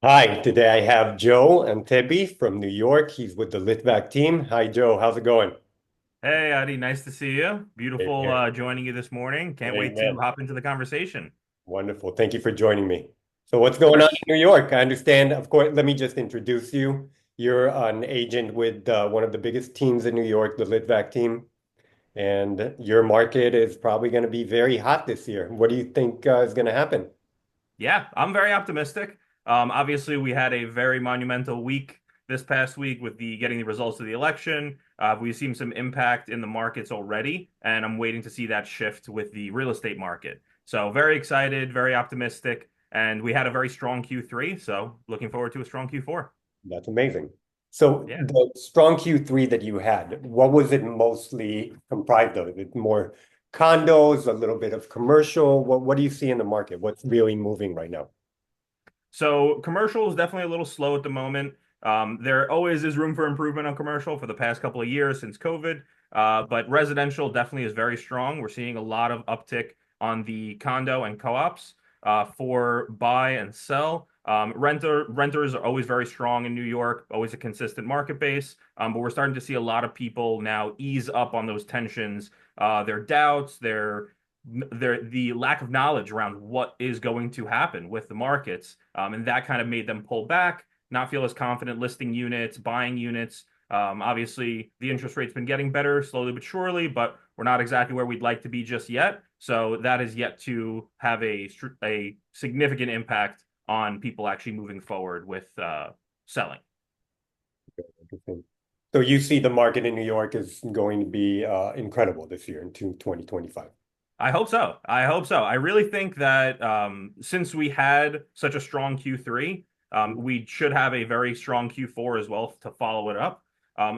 Hi, today I have Joe Anteby from New York. He's with the Litvak Team. Hi, Joe. How's it going? Hey, Adi, nice to see you. Hey, Beautiful here. joining you this morning. Can't Hey, wait to man. hop into the conversation. Wonderful. Thank you for joining me. So, what's Of going on course. in New York? I understand, of course, let me just introduce you. You're an agent with one of the biggest teams in New York, the Litvak Team, and your market is probably going to be very hot this year. What do you think is going to happen? Yeah, I'm very optimistic. Obviously, we had a very monumental week this past week with the getting the results of the election. We've seen some impact in the markets already, and I'm waiting to see that shift with the real estate market. So very excited, very optimistic, and we had a very strong Q3. So looking forward to a strong Q4. That's amazing. So Yeah. the strong Q3 that you had, what was it mostly comprised of? Is it more condos, a little bit of commercial? What do you see in the market? What's really moving right now? So commercial is definitely a little slow at the moment. There always is room for improvement on commercial for the past couple of years since COVID. But residential definitely is very strong. We're seeing a lot of uptick on the condo and co-ops for buy and sell. Renters are always very strong in New York, always a consistent market base. But we're starting to see a lot of people now ease up on those tensions, their doubts, the lack of knowledge around what is going to happen with the markets. And that kind of made them pull back, not feel as confident listing units, buying units. Obviously, the interest rate's been getting better slowly but surely, but we're not exactly where we'd like to be just yet. So that is yet to have a significant impact on people actually moving forward with selling. Interesting. So you see the market in New York is going to be incredible this year in 2025. I hope so. I hope so. I really think that since we had such a strong Q3, we should have a very strong Q4 as well to follow it up.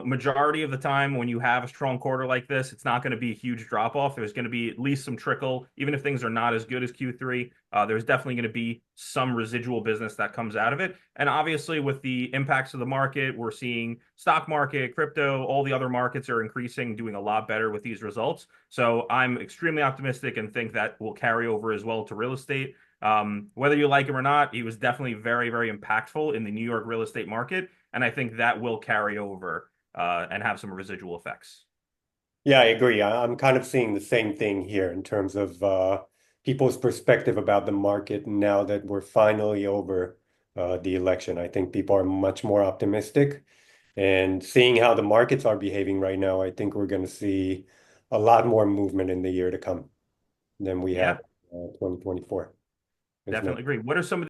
Majority of the time, when you have a strong quarter like this, it's not going to be a huge drop off. There's going to be at least some trickle, even if things are not as good as Q3. There's definitely going to be some residual business that comes out of it. And obviously, with the impacts of the market, we're seeing stock market, crypto, all the other markets are increasing, doing a lot better with these results. So I'm extremely optimistic and think that will carry over as well to real estate. Whether you like him or not, he was definitely very, very impactful in the New York real estate market. And I think that will carry over and have some residual effects. Yeah, I agree. I'm kind of seeing the same thing here in terms of people's perspective about the market now that we're finally over the election. I think people are much more optimistic. And seeing how the markets are behaving right now, I think we're going to see a lot more movement in the year to come than we had Yeah, 2024. There's no definitely agree. What are some of